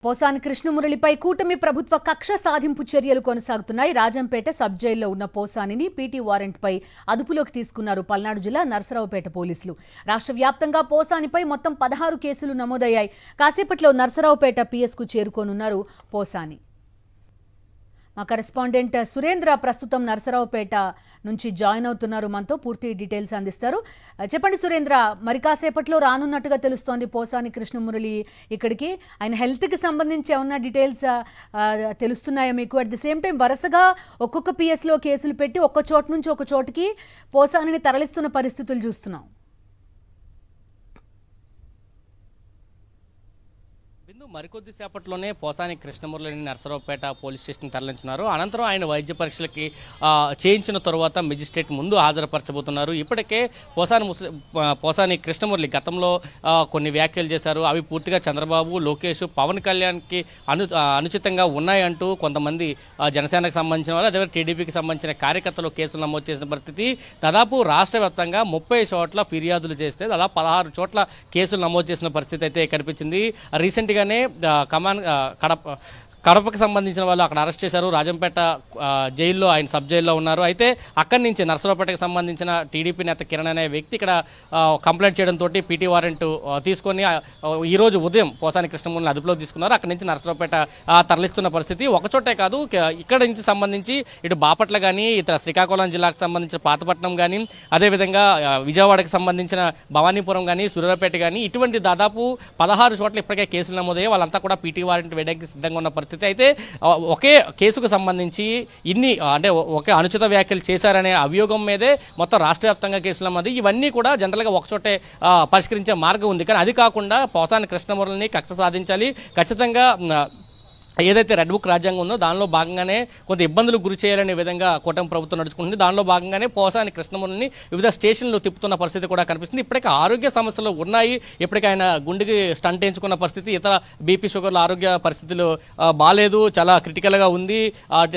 పోసాని కృష్ణమురళిపై కూటమి ప్రభుత్వ కక్ష సాధింపు చర్యలు కొనసాగుతున్నాయి. రాజంపేట సబ్ జైల్లో ఉన్న పోసానిని పీటీ వారెంట్పై అదుపులోకి తీసుకున్నారు పల్నాడు జిల్లా నర్సరావుపేట పోలీసులు. రాష్ట్ర వ్యాప్తంగా పోసానిపై మొత్తం 16 కేసులు నమోదయ్యాయి. కాసేపట్లో నర్సరావుపేట పిఎస్కు చేరుకోనున్నారు పోసాని. మా కరెస్పాండెంట్ సురేంద్ర ప్రస్తుతం నర్సరావుపేట నుంచి జాయిన్ అవుతున్నారు. మనతో పూర్తి డీటెయిల్స్ అందిస్తారు. చెప్పండి సురేంద్ర, మరి కాసేపట్లో రానున్నట్టుగా తెలుస్తోంది పోసాని కృష్ణమురళి ఇక్కడికి. ఆయన హెల్త్కి సంబంధించి ఏమన్నా డీటెయిల్స్ తెలుస్తున్నాయా మీకు? అట్ ది సేమ్ టైం వరుసగా ఒక్కొక్క పిఎస్లో కేసులు పెట్టి ఒక్క చోటు నుంచి ఒక చోటుకి పోసానిని తరలిస్తున్న పరిస్థితులు చూస్తున్నాం. మరికొద్ది సేపట్లోనే పోసాని కృష్ణమురళిని నర్సరావుపేట పోలీస్ స్టేషన్ తరలించున్నారు. అనంతరం ఆయన వైద్య పరీక్షలకి చేయించిన తరువాత మెజిస్ట్రేట్ ముందు హాజరుపరచబోతున్నారు. ఇప్పటికే పోసాని కృష్ణమురళి గతంలో కొన్ని వ్యాఖ్యలు చేశారు. అవి పూర్తిగా చంద్రబాబు, లోకేష్, పవన్ కళ్యాణ్కి అనుచితంగా ఉన్నాయంటూ కొంతమంది జనసేనకు సంబంధించిన వాళ్ళు, అదే టీడీపీకి సంబంధించిన కార్యకర్తలు కేసులు నమోదు చేసిన పరిస్థితి. దాదాపు రాష్ట్ర వ్యాప్తంగా 30 చోట్ల ఫిర్యాదులు చేస్తే దాదాపు 16 చోట్ల కేసులు నమోదు చేసిన పరిస్థితి అయితే కనిపించింది. రీసెంట్గానే కడపకు సంబంధించిన వాళ్ళు అక్కడ అరెస్ట్ చేశారు. రాజంపేట జైల్లో ఆయన సబ్ జైల్లో ఉన్నారు. అయితే అక్కడి నుంచి నర్సరావుపేటకు సంబంధించిన టీడీపీ నేత కిరణ్ అనే వ్యక్తి ఇక్కడ కంప్లైంట్ చేయడంతో పీటీ వారెంట్ తీసుకొని ఈరోజు ఉదయం పోసాని కృష్ణమురళిని అదుపులోకి తీసుకున్నారు. అక్కడి నుంచి నర్సరావుపేట తరలిస్తున్న పరిస్థితి. ఒకచోటే కాదు, ఇక్కడ నుంచి సంబంధించి ఇటు బాపట్ల కానీ, ఇతర శ్రీకాకుళం జిల్లాకు సంబంధించిన పాతపట్నం కానీ, అదేవిధంగా విజయవాడకు సంబంధించిన భవానీపురం కానీ, సూర్యాపేట కానీ, ఇటువంటి దాదాపు 16 చోట్ల ఇప్పటికే కేసులు నమోదయ్యాయి. వాళ్ళంతా కూడా పీటీ వారెంట్ వేయడానికి సిద్ధంగా ఉన్న పరిస్థితి. అయితే ఒకే కేసుకు సంబంధించి ఒకే అనుచిత వ్యాఖ్యలు చేశారనే అభియోగం మీదే మొత్తం రాష్ట్ర వ్యాప్తంగా కేసులు నమోదు. ఇవన్నీ కూడా జనరల్గా ఒకచోటే పరిష్కరించే మార్గం ఉంది. కానీ అది కాకుండా పోసాని కృష్ణమురళిని కక్ష సాధించాలి, ఖచ్చితంగా ఏదైతే రెడ్ బుక్ రాజ్యాంగం ఉందో దానిలో భాగంగానే కొంత ఇబ్బందులకు గురి చేయాలనే విధంగా కూటమి ప్రభుత్వం నడుచుకుంటుంది. దానిలో భాగంగానే పోసాని కృష్ణమురళిని వివిధ స్టేషన్లు తిప్పుతున్న పరిస్థితి కూడా కనిపిస్తుంది. ఇప్పటికే ఆరోగ్య సమస్యలు ఉన్నాయి. ఇప్పటికే ఆయన గుండెకి స్టంట్ వేయించుకున్న పరిస్థితి, ఇతర బీపీ షుగర్ల ఆరోగ్య పరిస్థితులు బాగాలేదు, చాలా క్రిటికల్గా ఉంది,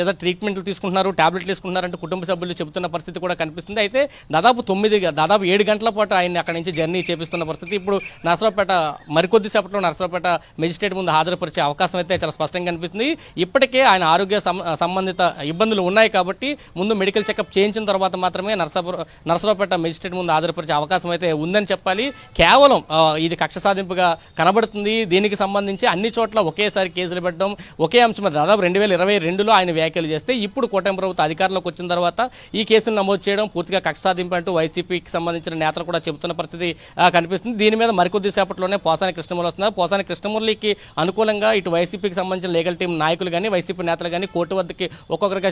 ఏదో ట్రీట్మెంట్లు తీసుకుంటున్నారు, ట్యాబ్లెట్లు తీసుకుంటున్నారంటూ కుటుంబ సభ్యులు చెబుతున్న పరిస్థితి కూడా కనిపిస్తుంది. అయితే దాదాపు 7 గంటల పాటు ఆయన అక్కడి నుంచి జర్నీ చేపిస్తున్న పరిస్థితి. ఇప్పుడు నర్సరావుపేట మరికొద్ది సేపట్లో నర్సరావుపేట మెజిస్ట్రేట్ ముందు హాజరుపరిచే అవకాశం అయితే చాలా స్పష్టంగా కనిపిస్తుంది. ఇప్పటికే ఆయన ఆరోగ్య సంబంధిత ఇబ్బందులు ఉన్నాయి కాబట్టి ముందు మెడికల్ చెకప్ చేయించిన తర్వాత మాత్రమే నర్సరావుపేట మెజిస్ట్రేట్ ముందు హాజరుపరిచే అవకాశం అయితే ఉందని చెప్పాలి. కేవలం ఇది కక్ష సాధింపుగా కనబడుతుంది. దీనికి సంబంధించి అన్ని చోట్ల ఒకేసారి కేసులు పెట్టడం, ఒకే అంశం దాదాపు 2022లో ఆయన వ్యాఖ్యలు చేస్తే ఇప్పుడు కూటమి ప్రభుత్వం అధికారంలోకి వచ్చిన తర్వాత ఈ కేసును నమోదు చేయడం పూర్తిగా కక్ష సాధింపు అంటూ వైసీపీకి సంబంధించిన నేతలు కూడా చెబుతున్న పరిస్థితి కనిపిస్తుంది. దీని మీద మరికొద్ది సేపట్లోనే పోసాని కృష్ణమురళి వస్తున్నారు. పోసాని కృష్ణమురళికి అనుకూలంగా ఇటు వైసీపీకి సంబంధించిన లీగల్ టీం నాయకులు కానీ, వైసీపీ నేతలు కానీ కోర్టు వద్దకి ఒక్కొక్కరిగా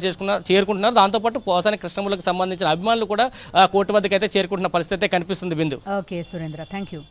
చేరుకుంటున్నారు. దాంతోపాటు పోసాని కృష్ణమురళికి సంబంధించిన అభిమానులు కూడా కోర్టు వద్దకు అయితే చేరుకుంటున్న పరిస్థితి కనిపిస్తుంది. Bindu. Okay Surendra, thank you.